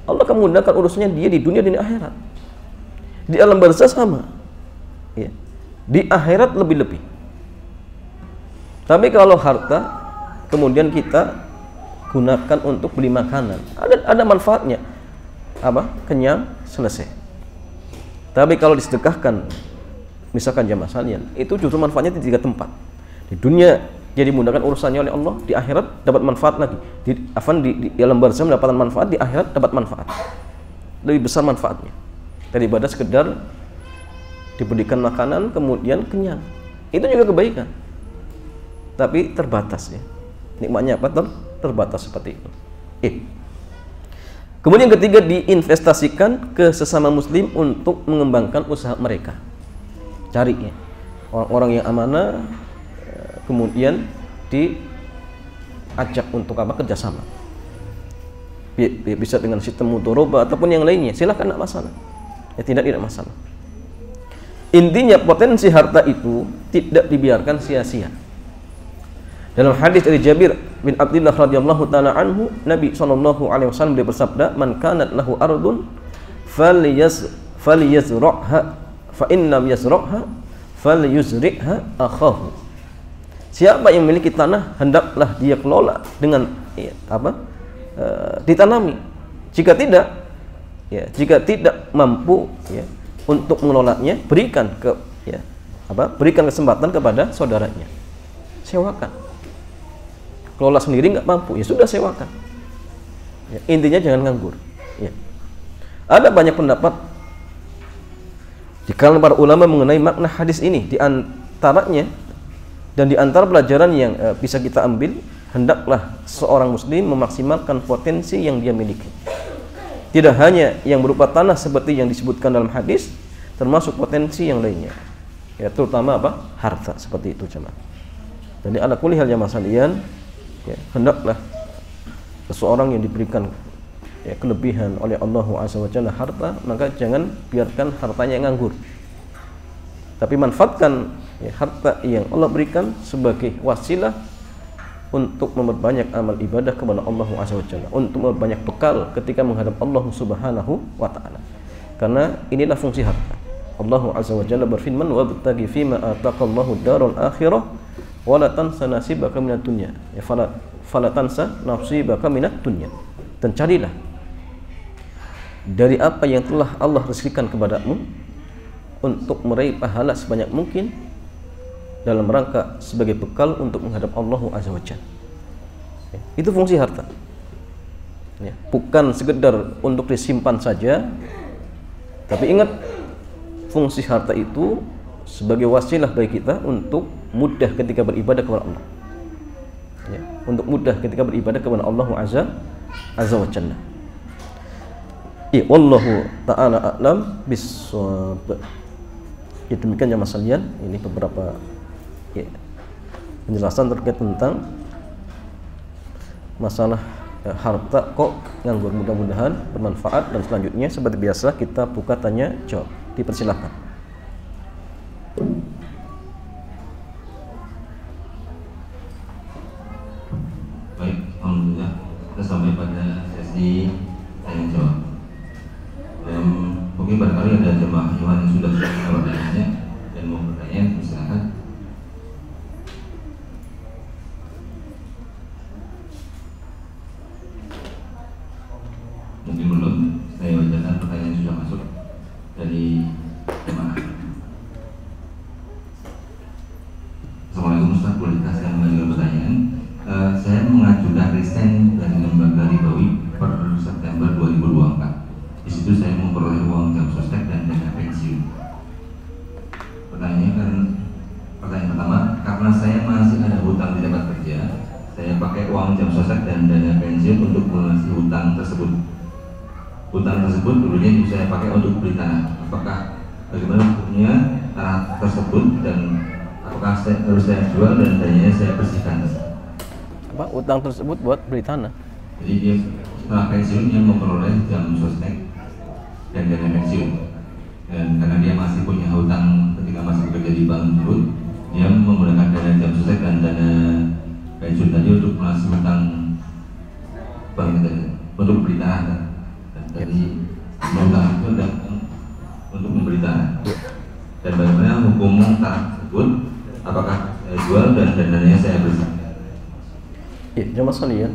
Allah akan memudahkan urusannya dia di dunia dan di akhirat. Di alam barzah sama. Ya. Di akhirat lebih-lebih. Tapi kalau harta kemudian kita gunakan untuk beli makanan, ada manfaatnya. Apa? Kenyang, selesai. Tapi kalau disedekahkan, misalkan jamaah sekalian, itu justru manfaatnya di 3 tempat. Di dunia jadi mudahkan urusannya oleh Allah, di akhirat dapat manfaat lagi. Di alam barzah mendapatkan manfaat, di akhirat dapat manfaat. Lebih besar manfaatnya daripada sekedar diberikan makanan kemudian kenyang. Itu juga kebaikan. Tapi terbatas ya. Nikmatnya apa? Terbatas seperti itu. Kemudian ketiga, diinvestasikan ke sesama muslim untuk mengembangkan usaha mereka. Cari ya, orang-orang yang amanah, kemudian diajak untuk apa? Kerjasama. Bisa dengan sistem mudharabah ataupun yang lainnya, silahkan, tidak masalah. Ya, tidak masalah. Intinya potensi harta itu tidak dibiarkan sia-sia. Dalam hadis dari Jabir bin Abdullah radhiyallahu taala anhu, Nabi sallallahu alaihi wasallam beliau bersabda, "Man kanat lahu ardun falyazra'ha fa in lam yazra'ha falyuzri'ha akhahu." Siapa yang memiliki tanah, hendaklah dia kelola dengan ditanami. Jika tidak mampu ya untuk mengelolanya, berikan kesempatan kepada saudaranya. Sewakan. Kelola sendiri nggak mampu, ya sudah sewakan. Ya, intinya jangan nganggur. Ya. Ada banyak pendapat di kalangan para ulama mengenai makna hadis ini. Di antaranya dan di antara pelajaran yang bisa kita ambil, hendaklah seorang muslim memaksimalkan potensi yang dia miliki. Tidak hanya yang berupa tanah seperti yang disebutkan dalam hadis, termasuk potensi yang lainnya. Ya, terutama apa? Harta, seperti itu jemaah. Jadi ala kulli hal jemaah sekalian, ya, hendaklah seseorang yang diberikan ya, kelebihan oleh Allah Azza wa Jalla harta, maka jangan biarkan hartanya nganggur. Tapi manfaatkan ya, harta yang Allah berikan sebagai wasilah untuk memperbanyak amal ibadah kepada Allah Azza wa Jalla, untuk memperbanyak bekal ketika menghadap Allah Subhanahu wa taala. Karena inilah fungsi harta. Allah Azza wa Jalla berfirman, "Wabtaghi fima ataqallahu darul akhirah wala tansa nasibaka minad dunya." Ya, fala tansa nasibaka minad dunya. Dan carilah dari apa yang telah Allah rezekikan kepadamu untuk meraih pahala sebanyak mungkin dalam rangka sebagai bekal untuk menghadap Allah Azza wa Jalla. Ya, itu fungsi harta. Ya, bukan sekedar untuk disimpan saja, tapi ingat, fungsi harta itu sebagai wasilah bagi kita untuk mudah ketika beribadah kepada Allah. Ya, untuk mudah ketika beribadah kepada Allah Azza wa Jalla. Ya, wallahu ta'ala a'lam bissawab. Ya, demikian jemaah sekalian, ini beberapa ya, penjelasan terkait tentang masalah ya, harta kok nganggur. Mudah-mudahan bermanfaat, dan selanjutnya seperti biasa kita buka tanya jawab. Dipersilakan. barangkali ada jemaah yang sudah mendapat dananya dan mau bertanya, silakan. Mungkin belum, saya bacakan pertanyaan sudah masuk dari jemaah. Assalamualaikum Ustaz, bolehkah saya mengajukan pertanyaan? Saya mengajukan resign dari lembaga ribawi per September 2024. Di situ saya memperoleh uang jam sostek dan dana pensiun. Pertanyaan pertama, karena saya masih ada hutang di tempat kerja, saya pakai uang jam sostek dan dana pensiun untuk melunasi hutang tersebut. Hutang tersebut dulunya saya pakai untuk beli tanah. Apakah bagaimana hukumnya tanah tersebut dan apakah harus saya jual dan dananya saya bersihkan? Apa utang tersebut buat beli tanah? Jadi dia setelah pensiun dia memperoleh jam sostek dan dana pensiun. Dan karena dia masih punya hutang ketika masih bekerja di bank tersebut, dia menggunakan dana jam sostek dan dana pensiun tadi untuk melunasi hutang bank tadi untuk beli tanah. Jadi hutang itu adalah untuk membeli tanah. Dan bagaimana hukum tanah tersebut? Apakah saya jual dan dananya saya bersihkan? Ya, jemaah sekalian,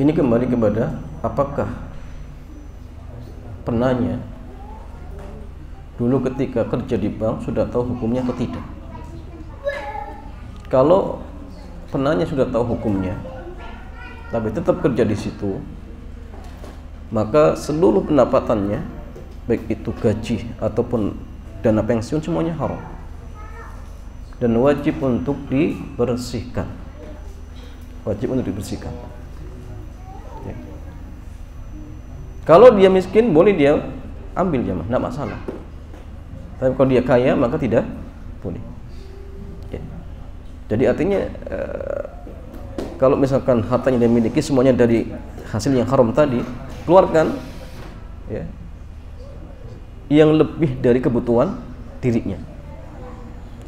ini kembali kepada apakah penanya dulu ketika kerja di bank sudah tahu hukumnya atau tidak. Kalau penanya sudah tahu hukumnya tapi tetap kerja di situ, maka seluruh pendapatannya, baik itu gaji ataupun dana pensiun, semuanya haram dan wajib untuk dibersihkan. Wajib untuk dibersihkan. Ya. Kalau dia miskin boleh dia ambil jamaah, tidak masalah. Tapi kalau dia kaya maka tidak boleh. Ya. Jadi artinya kalau misalkan hartanya dia miliki semuanya dari hasil yang haram tadi, keluarkan ya, yang lebih dari kebutuhan dirinya.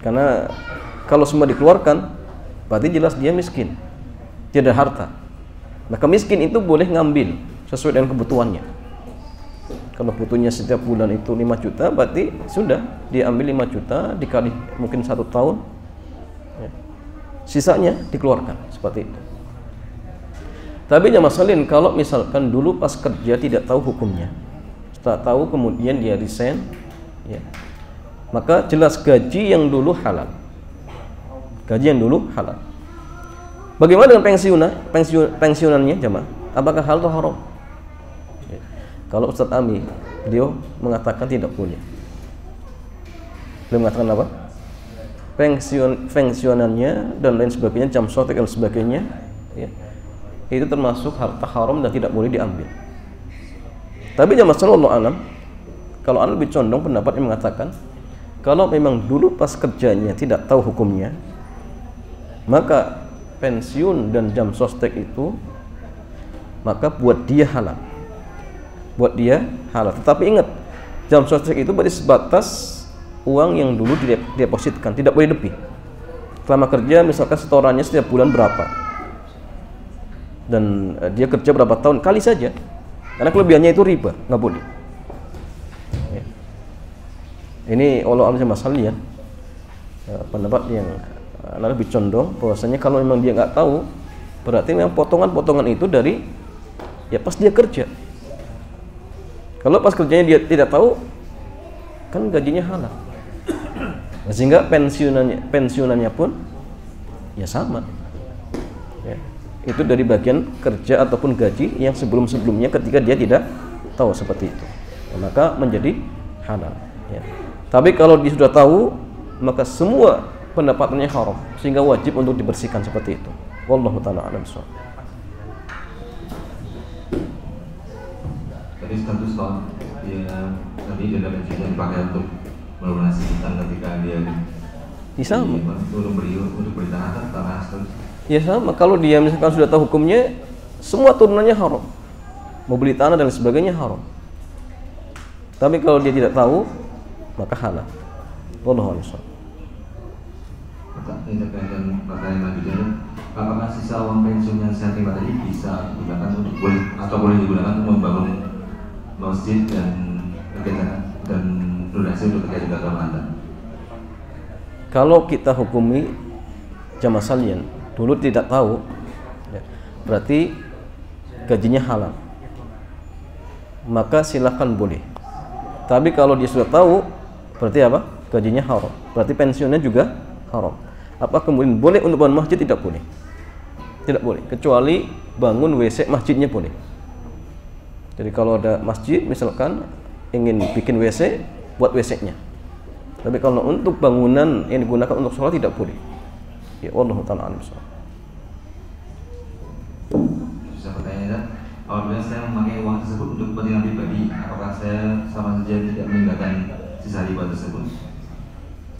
Karena kalau semua dikeluarkan berarti jelas dia miskin, tidak ada harta. Maka miskin itu boleh ngambil sesuai dengan kebutuhannya. Kalau butuhnya setiap bulan itu 5 juta, berarti sudah dia ambil 5 juta dikali mungkin 1 tahun ya. Sisanya dikeluarkan seperti itu. Tapi jamaah sekalian, kalau misalkan dulu pas kerja tidak tahu hukumnya, setelah tahu kemudian dia resign ya, maka jelas gaji yang dulu halal. Gaji yang dulu halal. Bagaimana dengan pensiunannya jamaah? Apakah halal atau haram? Ya. Kalau Ustadz Ami, beliau mengatakan tidak boleh. Beliau mengatakan apa? Pensiunannya dan lain sebagainya, jam sostek dan sebagainya ya, itu termasuk harta haram dan tidak boleh diambil. Tapi jamaah sallallahu alam, kalau anda lebih condong pendapat yang mengatakan kalau memang dulu pas kerjanya tidak tahu hukumnya, maka pensiun dan jam sostek itu maka buat dia halal. Buat dia halal. Tetapi ingat, jam sostek itu berarti sebatas uang yang dulu didepositkan, tidak boleh lebih. Selama kerja misalkan setorannya setiap bulan berapa, dan dia kerja berapa tahun, kali saja. Karena kelebihannya itu riba, nggak boleh. Ya. Ini Allah alam masalah ya, pendapat yang lebih condong bahwasanya kalau memang dia nggak tahu, berarti memang potongan-potongan itu dari ya pas dia kerja. Kalau pas kerjanya dia tidak tahu, kan gajinya halal, sehingga pensiunannya pun ya sama. Ya. Itu dari bagian kerja ataupun gaji yang sebelum-sebelumnya ketika dia tidak tahu seperti itu, ya, maka menjadi halal ya. Tapi kalau dia sudah tahu, maka semua pendapatannya haram, sehingga wajib untuk dibersihkan seperti itu. Wallahu ta'ala a'lam bishawab. Tadi status kalau dia tadi dana pensiun dipakai untuk melunasi hutang ketika dia sama untuk beli tanah terus. Ya sama, kalau dia misalkan sudah tahu hukumnya, semua turunannya haram. Mau beli tanah dan sebagainya haram. Tapi kalau dia tidak tahu, maka halal. Wallahu a'lam. Pertanyaan lanjutnya, apakah sisa uang pensiun yang saya terima tadi bisa digunakan untuk boleh digunakan untuk membangun masjid dan dan durasi untuk terjadi gagal mata. Kalau kita hukumi jamaah salian dulu tidak tahu, ya, berarti gajinya halal, maka silakan boleh. Tapi kalau dia sudah tahu, berarti apa? Gajinya haram, berarti pensiunnya juga haram. Apa kemudian boleh untuk bangun masjid? Tidak boleh. Tidak boleh, kecuali bangun WC masjidnya boleh. Jadi kalau ada masjid misalkan ingin bikin WC, buat WC-nya. Tapi kalau untuk bangunan yang digunakan untuk sholat tidak boleh. Ya Allah Ta'ala alim. Bisa pertanyaan, apabila saya memakai uang tersebut untuk kepentingan pribadi, apakah saya sama saja tidak meninggalkan sisa riba tersebut?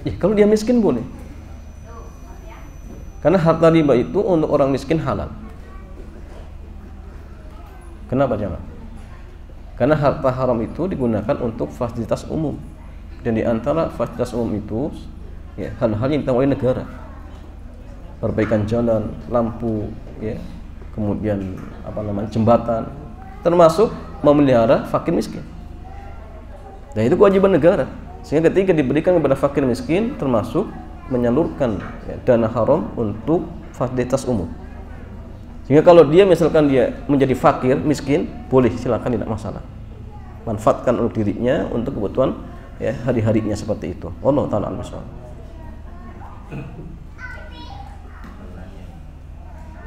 Ya, kalau dia miskin boleh. Karena harta riba itu untuk orang miskin halal. Kenapa jangan? Karena harta haram itu digunakan untuk fasilitas umum. Dan di antara fasilitas umum itu, ya, hal-hal yang ditanggung oleh negara. Perbaikan jalan, lampu, ya, kemudian jembatan, termasuk memelihara fakir miskin. Dan itu kewajiban negara. Sehingga ketika diberikan kepada fakir miskin, termasuk menyalurkan, ya, dana haram untuk fasilitas umum. Sehingga kalau dia misalkan dia menjadi fakir miskin, boleh, silakan, tidak masalah. Manfaatkan untuk dirinya untuk kebutuhan, ya, hari-harinya seperti itu. Allah Ta'ala alim.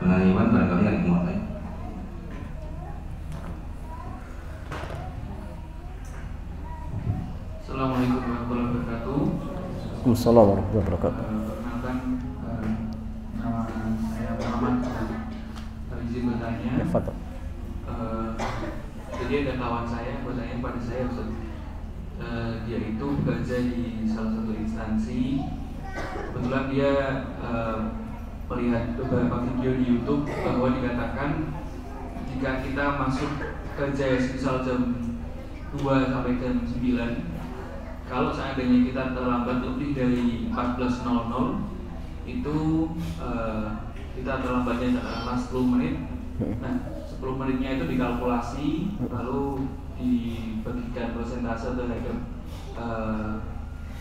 Penganiayaan barangkali yang dimulai. Assalamualaikum warahmatullahi wabarakatuh. Waalaikumsalam warahmatullahi wabarakatuh. Perkenalkan, nama saya Muhammad. Izin bertanya. Ya, Fadl. Jadi ada kawan saya bertanya pada saya, Ustaz. Dia itu bekerja di salah satu instansi. Kebetulan dia melihat beberapa video di YouTube bahwa dikatakan jika kita masuk kerja misal jam 2 sampai jam 9, kalau seandainya kita terlambat lebih dari 14.00 itu kita terlambatnya adalah 10 menit. Nah, 10 menitnya itu dikalkulasi lalu dibagikan persentase terhadap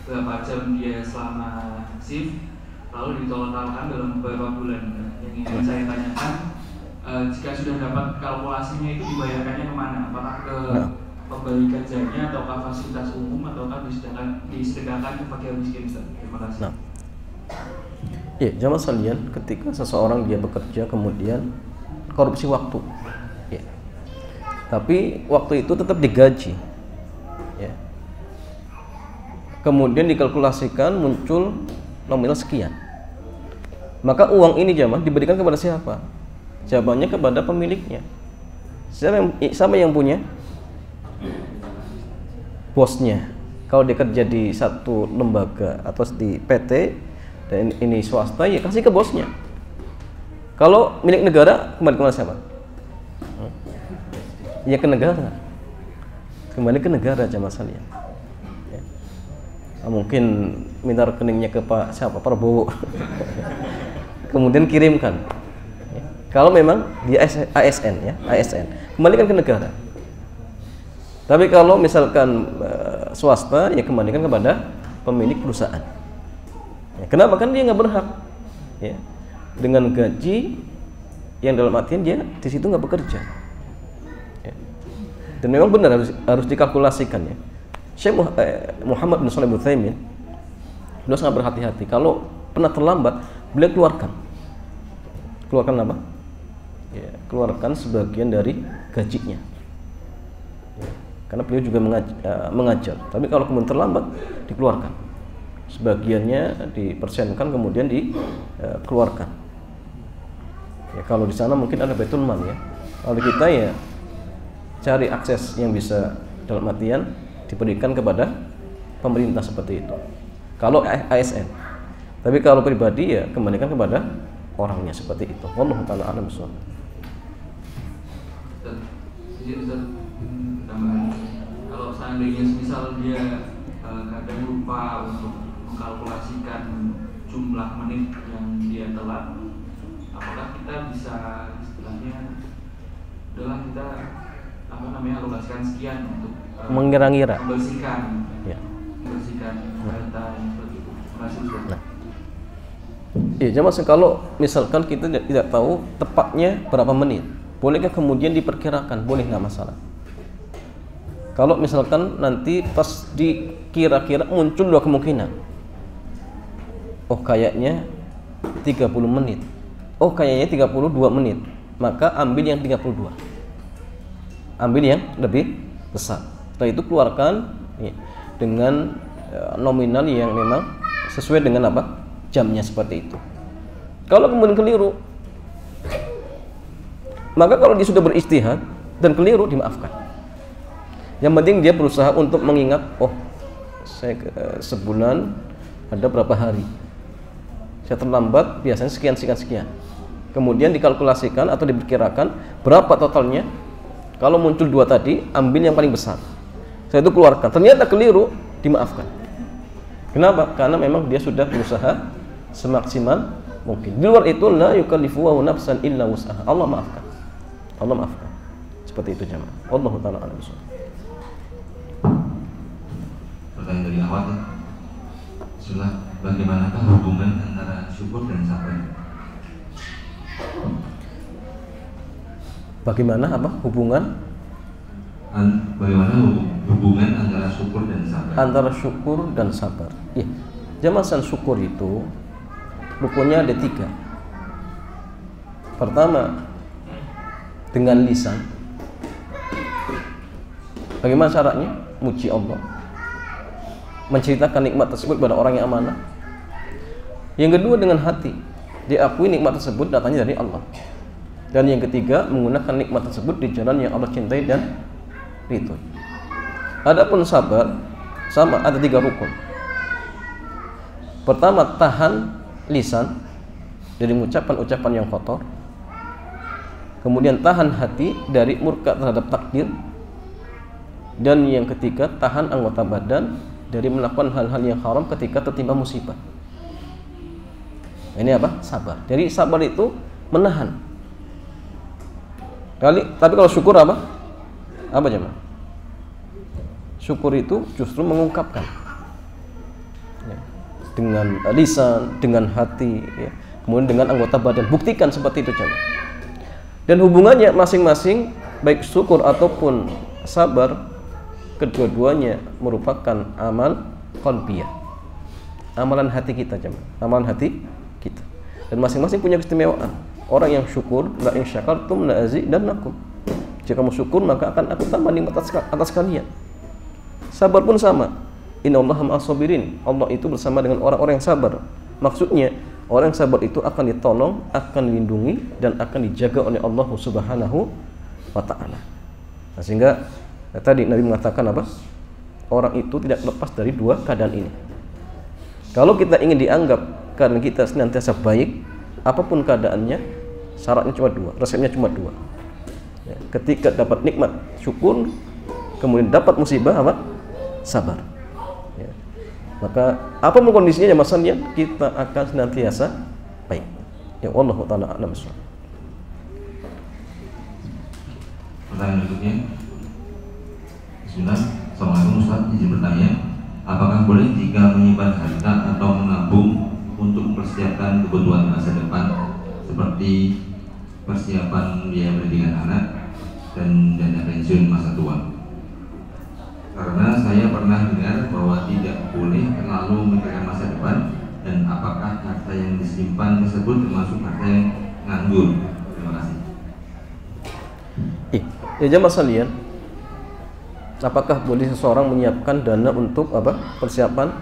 berapa jam dia selama shift, lalu ditotalkan dalam beberapa bulan. Yang ingin saya tanyakan, jika sudah dapat kalkulasinya itu dibayarkannya kemana? Apakah ke pemberi kerjanya ataukah fasilitas umum ataukah disedekahkan ke fakir miskin? Terima kasih. Ya, jamaah sekalian, ketika seseorang dia bekerja kemudian korupsi waktu, ya, tapi waktu itu tetap digaji, ya, kemudian dikalkulasikan muncul nominal sekian, maka uang ini jamaah diberikan kepada siapa? Jawabannya kepada pemiliknya. Siapa yang punya? Bosnya. Kalau dia kerja di satu lembaga atau di PT dan ini swasta, ya kasih ke bosnya. Kalau milik negara, kembali ke siapa? Ya ke negara. Kembali ke negara jamaah sekalian. Ya. Mungkin minta rekeningnya ke Pak Prabowo. Kemudian kirimkan. Ya. Kalau memang di ASN, ya, ASN, kembalikan ke negara. Tapi kalau misalkan swasta, ya kembalikan kepada pemilik perusahaan. Ya, kenapa? Kan dia nggak berhak, ya, dengan gaji yang dalam artian dia di situ nggak bekerja, ya. Dan memang benar harus dikalkulasikan, ya. Syekh Muhammad bin Shalih Al-Utsaimin beliau sangat berhati-hati. Kalau pernah terlambat, beliau keluarkan apa? Ya, keluarkan sebagian dari gajinya. Ya, karena beliau juga mengajar. Tapi kalau kemudian terlambat, dikeluarkan. Sebagiannya dipersenkan kemudian dikeluarkan. Ya, kalau di sana mungkin ada baitul mal, ya. Kalau kita ya cari akses yang bisa dalam artian diberikan kepada pemerintah seperti itu. Kalau ASN. Tapi kalau pribadi ya kembalikan kepada orangnya seperti itu. Wallahu ta'ala a'lam bishawab. Kalau seandainya misal dia kadang lupa untuk mengkalkulasikan jumlah menit yang dia telat, apakah kita bisa istilahnya adalah kita alokasikan sekian untuk mengira-ngira. Membersihkan. Ya. Membersihkan harta yang seperti itu. Masih Ustaz. Nah. Iya, jamaah, kalau misalkan kita tidak tahu tepatnya berapa menit, bolehkah kemudian diperkirakan? Boleh, nggak masalah. Kalau misalkan nanti pas dikira-kira muncul dua kemungkinan. Oh, kayaknya 30 menit. Oh, kayaknya 32 menit. Maka ambil yang 32. Ambil yang lebih besar. Setelah itu keluarkan ya, dengan nominal yang memang sesuai dengan apa? Jamnya seperti itu. Kalau kemudian keliru, maka kalau dia sudah beristihad dan keliru, dimaafkan. Yang penting dia berusaha untuk mengingat, oh, saya sebulan ada berapa hari, saya terlambat biasanya sekian. Kemudian dikalkulasikan atau diperkirakan berapa totalnya. Kalau muncul dua tadi, ambil yang paling besar. Saya itu keluarkan. Ternyata keliru, dimaafkan. Kenapa? Karena memang dia sudah berusaha semaksimal mungkin. Di luar itu, la yukallifu nafsan illa wus'aha. Allah maafkan. Allah maafkan. Seperti itu jemaah. Wallahu ta'ala a'lam bishawab. Pertanyaan dari awal, bagaimanakah hubungan antara syukur dan sabar? Bagaimana apa hubungan? Bagaimana hubungan antara syukur dan sabar? Antara syukur dan sabar. Iya. Jamaah, syukur itu rukunnya ada 3. Pertama, dengan lisan. Bagaimana caranya? Muji Allah, menceritakan nikmat tersebut pada orang yang amanah. Yang kedua, dengan hati, diakui nikmat tersebut datangnya dari Allah. Dan yang ketiga, menggunakan nikmat tersebut di jalan yang Allah cintai dan ridhoi. Adapun sabar, sama, ada 3 rukun. Pertama, tahan lisan dari ucapan-ucapan yang kotor. Kemudian tahan hati dari murka terhadap takdir. Dan yang ketiga, tahan anggota badan dari melakukan hal-hal yang haram ketika tertimpa musibah. Ini apa? Sabar. Jadi sabar itu menahan. Tapi kalau syukur apa? Apa jemaah? Syukur itu justru mengungkapkan ya, dengan lisan, dengan hati, ya, kemudian dengan anggota badan. Buktikan seperti itu jemaah. Dan hubungannya masing-masing, baik syukur ataupun sabar, kedua-duanya merupakan amal qalbiyah, amalan hati kita jemaah, amalan hati kita. Dan masing-masing punya keistimewaan. Orang yang syukur, la in syakartum la azidannakum. Jika kamu syukur, maka akan aku tambah nikmat atas kalian. Sabar pun sama. Innallaha ma'as sabirin. Allah itu bersama dengan orang-orang yang sabar. Maksudnya, orang yang sabar itu akan ditolong, akan dilindungi, dan akan dijaga oleh Allah Subhanahu wa ta'ala. Nah, sehingga tadi Nabi mengatakan apa? Orang itu tidak lepas dari 2 keadaan ini. Kalau kita ingin dianggap karena kita senantiasa baik, apapun keadaannya, syaratnya cuma 2, resepnya cuma 2. Ya, ketika dapat nikmat, syukur, kemudian dapat musibah apa? Sabar. Ya. Maka apapun kondisinya masalahnya, kita akan senantiasa baik. Ya Allah Ta'ala a'lam bishawab. Pertanyaan berikutnya. Bismillah. Assalamualaikum Ustaz, izin bertanya, apakah boleh jika menyimpan harta atau menabung untuk mempersiapkan kebutuhan masa depan seperti persiapan biaya pendidikan anak dan dana pensiun masa tua? Karena saya pernah dengar bahwa tidak boleh terlalu memikirkan masa depan, dan apakah harta yang disimpan tersebut termasuk harta yang nganggur? Terima kasih. Ya jemaah sekalian, apakah boleh seseorang menyiapkan dana untuk apa? Persiapan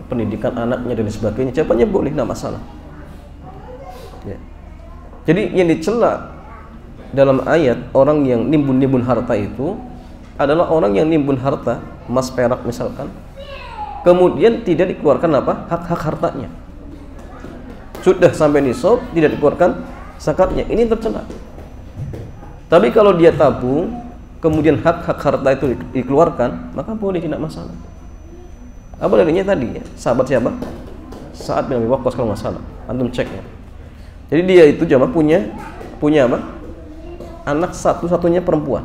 pendidikan anaknya dan sebagainya? Jawabannya boleh, tidak masalah. Ya. Jadi yang dicela dalam ayat orang yang nimbun-nimbun harta itu adalah orang yang nimbun harta, emas perak misalkan, kemudian tidak dikeluarkan apa? Hak-hak hartanya. Sudah sampai nisab, tidak dikeluarkan zakatnya. Ini tercela. Tapi kalau dia tabung, kemudian hak-hak harta itu dikeluarkan, maka boleh, tidak masalah. Apa dalilnya tadi ya? Sahabat siapa? Sa'ad bin Abi Waqqas kalau nggak salah. Antum cek ya. Jadi dia itu jamaah punya apa? Anak satu-satunya perempuan.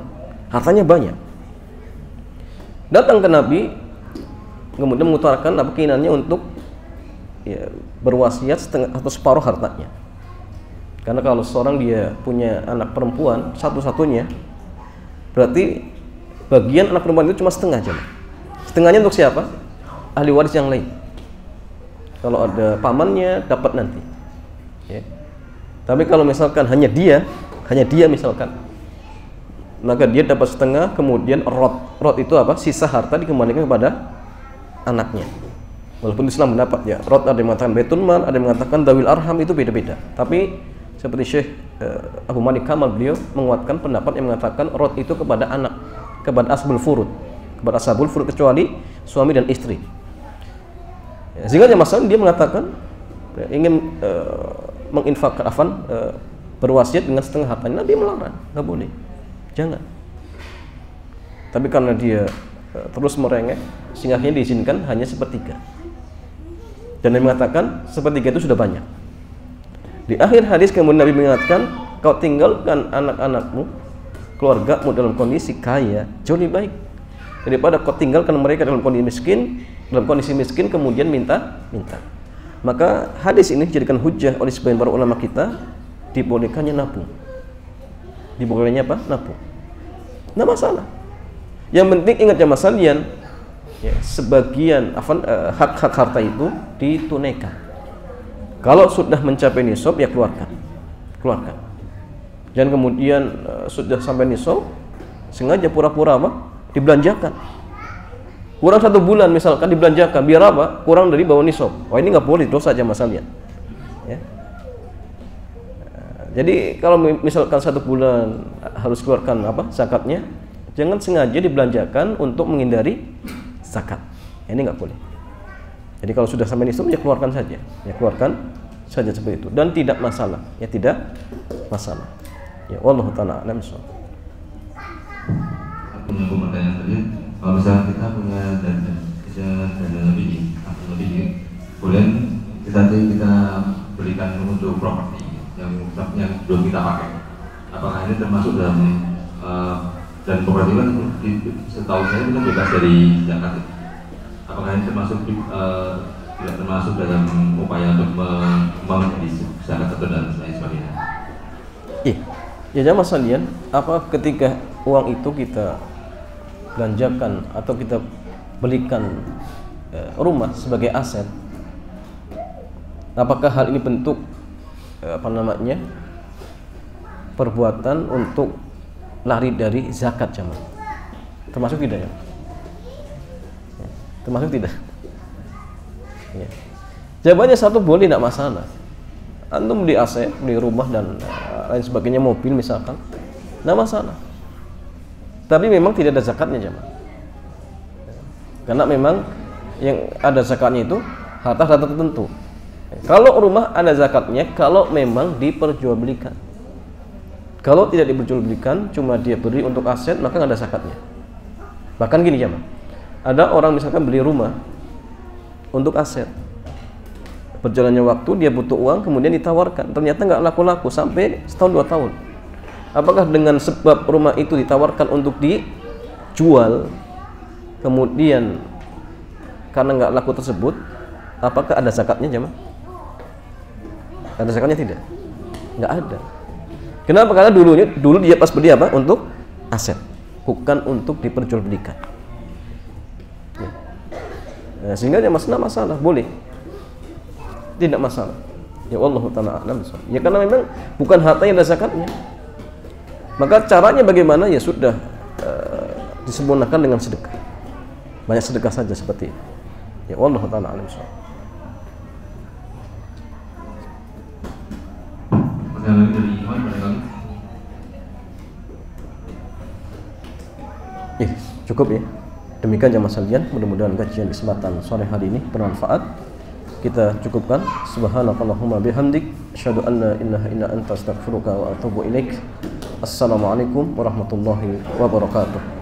Hartanya banyak. datang ke Nabi, kemudian mengutarakan keinginannya untuk ya, berwasiat setengah atau separuh hartanya. Karena kalau seorang dia punya anak perempuan satu-satunya, berarti bagian anak perempuan itu cuma setengah aja. Setengahnya untuk siapa? Ahli waris yang lain. Kalau ada pamannya dapat nanti. Ya. Tapi kalau misalkan hanya dia misalkan, maka dia dapat setengah, kemudian rot itu apa? Sisa harta dikembalikan kepada anaknya. Walaupun Islam mendapat ya, rot ada yang mengatakan Baitul Mal, ada yang mengatakan Dawil Arham, itu beda-beda. Tapi seperti Syekh Abu Malik Kamal, beliau menguatkan pendapat yang mengatakan rot itu kepada anak, kepada asbul furud, kepada ashabul furud kecuali suami dan istri. Ya, sehingga masalah dia mengatakan ingin menginfakkan berwasiat dengan setengah hartanya. Nabi melarang, nggak boleh, jangan. Tapi karena dia terus merengek, sehingga akhirnya diizinkan hanya sepertiga. Dan dia mengatakan sepertiga itu sudah banyak. Di akhir hadis kemudian Nabi mengingatkan, kau tinggalkan anak-anakmu, keluargamu dalam kondisi kaya, jauh lebih baik daripada kau tinggalkan mereka dalam kondisi miskin kemudian minta. Maka hadis ini dijadikan hujjah oleh sebagian para ulama kita, dibolehkannya nabung. Dibolehkannya apa? Nabung. Nah masalah. Yang penting ingat ya Mas Salian, ya, sebagian hak-hak harta itu ditunaikan. Kalau sudah mencapai nisab ya keluarkan. Jangan kemudian sudah sampai nisab sengaja pura-pura apa? Dibelanjakan. Kurang 1 bulan misalkan dibelanjakan, biar apa? Kurang dari bawah nisab. Wah ini nggak boleh, dosa aja Mas Salian. Ya. Jadi kalau misalkan 1 bulan harus keluarkan apa? Zakatnya, jangan sengaja dibelanjakan untuk menghindari zakat. Ini nggak boleh. Jadi kalau sudah sampai nisab ya keluarkan saja. Ya keluarkan saja seperti itu dan tidak masalah. Ya tidak masalah. Ya wallahu taala a'lam. Aku punya pertanyaan tadi, kalau misalnya kita punya dana lebih, kemudian kita berikan untuk properti yang belum kita pakai, apakah ini termasuk dalam dan properti kan setahu saya itu kan bebas dari zakat, apakah ini termasuk tidak termasuk dalam upaya untuk menjadi zakat atau dan sebagainya? Ya jamaah sekalian, apa ketika uang itu kita belanjakan atau kita belikan rumah sebagai aset, apakah hal ini bentuk perbuatan untuk lari dari zakat jamaah? Termasuk tidak ya? Termasuk tidak? Ya. Jawabannya satu, boleh, tidak masalah. Antum beli aset, beli rumah dan lain sebagainya, mobil misalkan, tidak masalah. Tapi memang tidak ada zakatnya jamaah. Karena memang yang ada zakatnya itu harta-harta tertentu. Kalau rumah ada zakatnya kalau memang diperjualbelikan. Kalau tidak diperjualbelikan, cuma dia beri untuk aset, maka nggak ada zakatnya. Bahkan gini jamaah, ada orang misalkan beli rumah untuk aset, berjalannya waktu dia butuh uang, kemudian ditawarkan, ternyata nggak laku-laku sampai 1-2 tahun. Apakah dengan sebab rumah itu ditawarkan untuk dijual, kemudian karena nggak laku tersebut, apakah ada zakatnya jamaah? Ada zakatnya tidak? Nggak ada. Kenapa? Karena dulu dia pas beli apa? Untuk aset, bukan untuk diperjualbelikan. Ya. Nah, sehingga dia masalah, boleh, tidak masalah. Ya Allah taala a'lam. Ya karena memang bukan harta yang ada zakatnya. Maka caranya bagaimana? Ya sudah disempurnakan dengan sedekah. Banyak sedekah saja seperti itu. Ya Allah taala a'lam. Pertanyaan dari Iman barangkali. Cukup ya. Demikian jamaah sekalian, mudah-mudahan kajian kesempatan sore hari ini bermanfaat. Kita cukupkan. Subhanakallahumma bihamdik, asyhadu an la ilaha illa anta astaghfiruka wa atubu ilaik. Assalamualaikum warahmatullahi wabarakatuh.